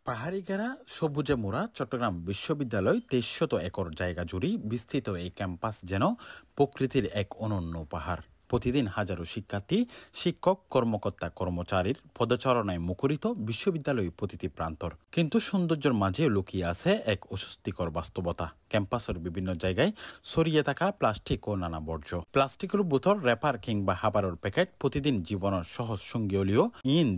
পাহাড়ি ঘেরা সবুজে মোড়া চট্টগ্রাম বিশ্ববিদ্যালয় ২৩০০ একর জায়গা জুড়ে বিস্তৃত এই ক্যাম্পাস যেন প্রকৃতির এক অনন্য পাহাড়। প্রতিদিন হাজারো শিক্ষার্থী, শিক্ষক, কর্মকর্তা, কর্মচারীর পদচারণায় মুখরিত বিশ্ববিদ্যালয় প্রতিটি প্রান্তর। কিন্তু সৌন্দর্যের মাঝে লুকিয়ে আছে এক অস্বস্তিকর বাস্তবতা। ক্যাম্পাসের বিভিন্ন জায়গায় ছড়িয়ে থাকা প্লাস্টিক ও নানা বর্জ্য। প্লাস্টিকের বোতল, র্যাপার কিংবা হাবারের প্যাকেট প্রতিদিন জীবনের সহজ সঙ্গী হলেও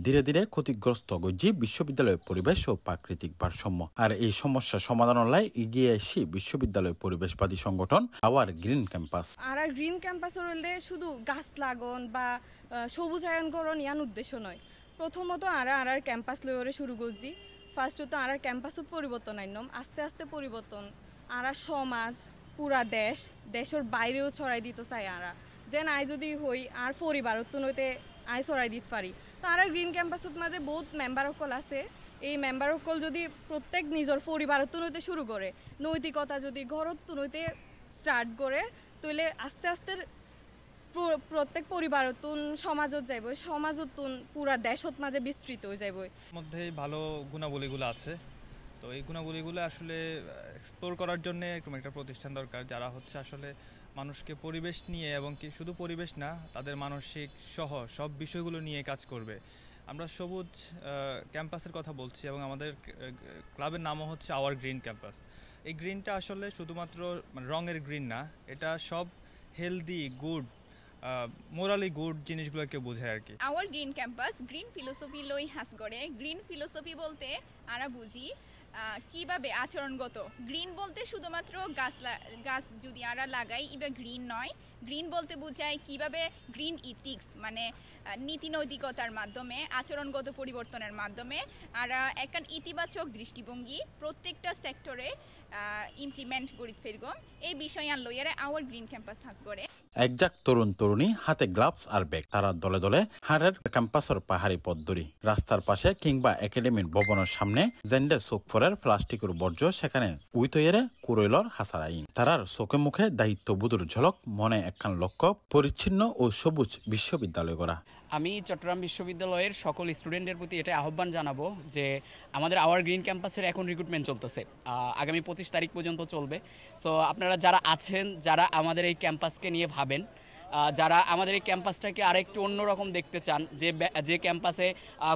ধীরে ধীরে ক্ষতিগ্রস্ত করছে বিশ্ববিদ্যালয়ের পরিবেশ ও প্রাকৃতিক ভারসাম্য। আর এই সমস্যা সমাধানের লাই এগিয়ে এসে বিশ্ববিদ্যালয় পরিবেশবাদী সংগঠন আওয়ার গ্রিন ক্যাম্পাস। আর গ্রিন ক্যাম্পাস হলে শুধু গাছ লাগান বা সবুজায়নকরণ ইয়ান উদ্দেশ্য নয়। প্রথমত আর ক্যাম্পাস লইরে শুরু করছি। ফার্স্টত আর ক্যাম্পাসত পরিবর্তন আইনম, আস্তে আস্তে পরিবর্তন আর সমাজ পুরা দেশের বাইরেও ছড়াই দিতে চাই। যেন আই যদি হই আর পরিবারত নইতে আই ছড়াই দিতে পারি। তো আর গ্রিন ক্যাম্পাসত মাঝে বহুত মেম্বার সকল আছে। এই মেম্বার সকল যদি প্রত্যেক নিজের পরিবারত নইতে শুরু করে, নৈতিকতা যদি ঘরত নইতে স্টার্ট করে, তাহলে আস্তে আস্তে প্রত্যেক পরিবারতুন সমাজত যাইব, সমাজতুন পুরা দেশত মাঝে বিস্তৃত হয়ে যাইব। মধ্যে ভালো গুণাবলীগুলো আছে, তো এই গুণাবলীগুলো আসলে এক্সপ্লোর করার জন্য এরকম একটা প্রতিষ্ঠান দরকার যারা আসলে মানুষকে পরিবেশ নিয়ে এবং কি শুধু পরিবেশ না, তাদের মানসিক সহ সব বিষয়গুলো নিয়ে কাজ করবে। আমরা সবুজ ক্যাম্পাসের কথা বলছি এবং আমাদের ক্লাবের নামও হচ্ছে আওয়ার গ্রিন ক্যাম্পাস। এই গ্রিনটা আসলে শুধুমাত্র রঙের গ্রিন না, এটা সব হেলদি, গুড, মোরালি গুড জিনিসগুলোকে বোঝায় আর কি। Our green campus green philosophy লই হাস করে। গ্রিন ফিলোসফি বলতে আমরা বুঝি কিভাবে আচরণগত। গ্রিন বলতে শুধুমাত্র গাছ যদি আমরা লাগাই ইবা গ্রিন নয়। গ্রিন বলতে বোঝায় কিভাবে গ্রিন ইথিক্স মানে নীতি নৈতিকতার মাধ্যমে, আচরণগত পরিবর্তনের মাধ্যমে আর একটা ইতিবাচক দৃষ্টিভঙ্গি প্রত্যেকটা সেক্টরে ইমপ্লিমেন্ট করি ফেরগম। এই বিষয় আর লইয়ারে আওয়ার গ্রিন ক্যাম্পাস হাস করে। একজাক তরুণ তরুণী হাতে গ্লাভস আর ব্যাগ, তারা দলে দলে হারের ক্যাম্পাসের পাহাড়ি পথ ধরি। রাস্তার পাশে কিংবা একাডেমির ভবনের সামনে জেন্ডে চোখ ফরের প্লাস্টিকের বর্জ্য, সেখানে উইতইয়েরে কুরইলর হাসার আইন। তারার চোখে মুখে দায়িত্ববোধের ঝলক, মনে একখান লক্ষ্য পরিচ্ছন্ন ও সবুজ বিশ্ববিদ্যালয় করা। আমি চট্টগ্রাম বিশ্ববিদ্যালয়ের সকল স্টুডেন্টের প্রতি এটা আহ্বান জানাবো যে আমাদের আওয়ার গ্রিন ক্যাম্পাসের এখন রিক্রুটমেন্ট চলতেছে, আগামী 25 তারিখ পর্যন্ত চলবে। সো আপনারা যারা আছেন, যারা আমাদের এই ক্যাম্পাসকে নিয়ে ভাবেন, যারা আমাদের এই ক্যাম্পাসটাকে আরেকটু অন্যরকম দেখতে চান, যে ক্যাম্পাসে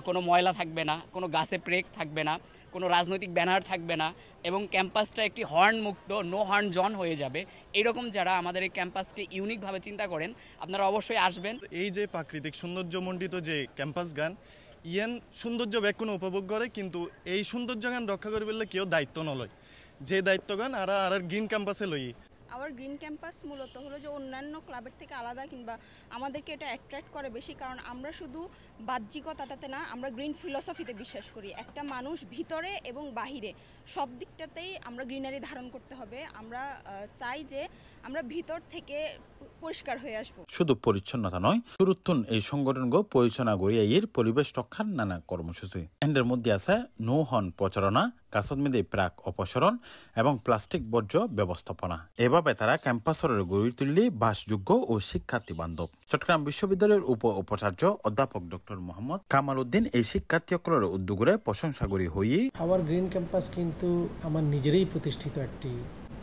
কোনো ময়লা থাকবে না, কোনো গাছে প্রেক থাকবে না, কোনো রাজনৈতিক ব্যানার থাকবে না এবং ক্যাম্পাসটা একটি হর্ন মুক্ত, নো হর্ন জোন হয়ে যাবে, এরকম যারা আমাদের এই ক্যাম্পাসকে ইউনিকভাবে চিন্তা করেন, আপনারা অবশ্যই আসবেন। এই যে প্রাকৃতিক সৌন্দর্যমণ্ডিত যে ক্যাম্পাস গান ইয়ান সৌন্দর্য ব্যাকুণ উপভোগ করে, কিন্তু এই সৌন্দর্য গান রক্ষা করে বললে কেউ দায়িত্ব নলয়। যে দায়িত্ব গান আর গ্রিন ক্যাম্পাসে লই। আওয়ার গ্রিন ক্যাম্পাস মূলত হলো যে অন্যান্য ক্লাবের থেকে আলাদা, কিংবা আমাদেরকে এটা অ্যাট্রাক্ট করে বেশি, কারণ আমরা শুধু বাহ্যিকতাটাতে না, আমরা গ্রিন ফিলসফিতে বিশ্বাস করি। একটা মানুষ ভিতরে এবং বাহিরে সব দিকটাতেই আমরা গ্রিনারি ধারণ করতে হবে। আমরা চাই যে আমরা ভিতর থেকে পরিষ্কার হয়ে আসবো। শুধু পরিচ্ছন্নতা নয়, সুরুত্তুন এই সংগঠনগুলো পরিচালনা করিয়া এর পরিবেশ রক্ষার নানা কর্মসূচি। এর মধ্যে আছে নো হর্ন প্রচারণা, গাছত মেদে প্রাক অপসারণ এবং প্লাস্টিক বর্জ্য ব্যবস্থাপনা। এভাবে তারা ক্যাম্পাসের গড়ে তুললে বাসযোগ্য ও শিক্ষার্থী বান্ধব। চট্টগ্রাম বিশ্ববিদ্যালয়ের উপাচার্য অধ্যাপক ডক্টর মোহাম্মদ কামাল উদ্দিন এই শিক্ষার্থীসকলের উদ্যোগের প্রশংসা করি হই। আওয়ার গ্রিন ক্যাম্পাস কিন্তু আমার নিজেরই প্রতিষ্ঠিত একটি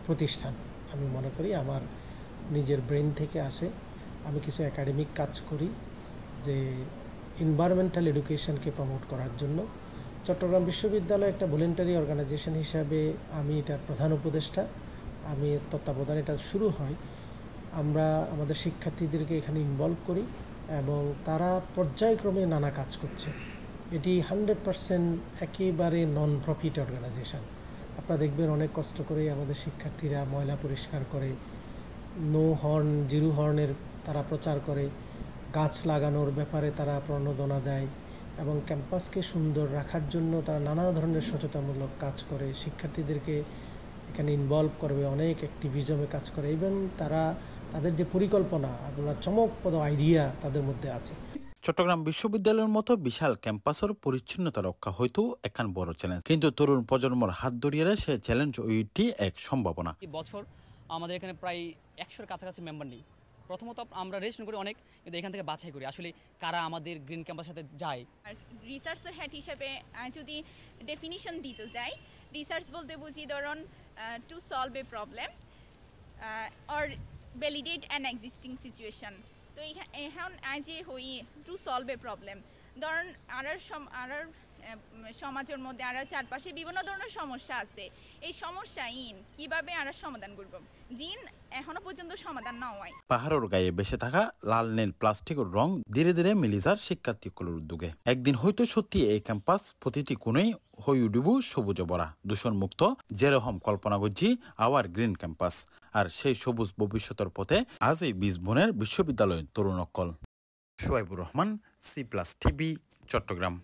প্রতিষ্ঠান। আমি মনে করি আমার নিজের ব্রেন থেকে আসে। আমি কিছু একাডেমিক কাজ করি যে এনভায়রনমেন্টাল এডুকেশনকে প্রমোট করার জন্য। চট্টগ্রাম বিশ্ববিদ্যালয় একটা ভলেন্টারি অর্গানাইজেশন হিসাবে আমি এটার প্রধান উপদেষ্টা। আমি তত্ত্বাবধান এটা শুরু হয়, আমরা আমাদের শিক্ষার্থীদেরকে এখানে ইনভলভ করি এবং তারা পর্যায়ক্রমে নানা কাজ করছে। এটি 100% একেবারে নন প্রফিট অর্গানাইজেশন। আপনারা দেখবেন অনেক কষ্ট করে আমাদের শিক্ষার্থীরা ময়লা পরিষ্কার করে, নো হর্ন, জিরো হর্নের তারা প্রচার করে, গাছ লাগানোর ব্যাপারে তারা প্রণোদনা দেয় এবং ক্যাম্পাসকে সুন্দর রাখার জন্য তারা নানা ধরনের সচেতনমূলক কাজ করে, শিক্ষার্থীদেরকে এখানে ইনভলভ করবে, অনেক অ্যাক্টিভিজমে কাজ করে এবং তাদের যে পরিকল্পনা, আপনার চমকপ্রদ আইডিয়া তাদের মধ্যে আছে। চট্টগ্রাম বিশ্ববিদ্যালয়ের মতো বিশাল ক্যাম্পাসের পরিচ্ছন্নতা রক্ষা হয়তো একখান বড় চ্যালেঞ্জ, কিন্তু তরুণ প্রজন্মর হাত ধরিয়ে সে চ্যালেঞ্জ ওইটি এক সম্ভাবনা। বছর আমাদের এখানে প্রায় 100-এর কাছাকাছি মেম্বার নেই, প্রথমত আমরা রেজিস্ট্রেশন করি অনেক, কিন্তু এখান থেকে বাছাই করি আসলে কারা আমাদের গ্রিন ক্যাম্পাসের সাথে যায়। আর রিসার্চের হেড হিসেবে যদি ডেফিনিশন দিতে যাই, রিসার্চ বলতে বুঝি ধরুন to solve a problem or validate an existing situation. তো এখন যে হই টু সলভ এ প্রবলেম, ধরুন আর সমাজের মধ্যে আর চারপাশে বিভিন্ন ধরনের সমস্যা আছে, এই সমস্যা কিভাবে আর সমাধান করব, জিন এখনো পর্যন্ত সমাধান না হয়। পাহাড়ের গায়ে বেসে থাকা লাল নীল প্লাস্টিকের রং ধীরে ধীরে মিলে যার শিক্ষার্থীগুলোর উদ্যোগে। একদিন হয়তো সত্যি এই ক্যাম্পাস প্রতিটি কোণেই হয়ে উঠব সবুজে ভরা, দূষণ মুক্ত, যেরকম কল্পনা করছি আওয়ার গ্রিন ক্যাম্পাস। আর সেই সবুজ ভবিষ্যতের পথে আজ এই 20 বনের বিশ্ববিদ্যালয়ের তরুণ অকল। Sohaibur Rahman, C+ TV, Chittagong.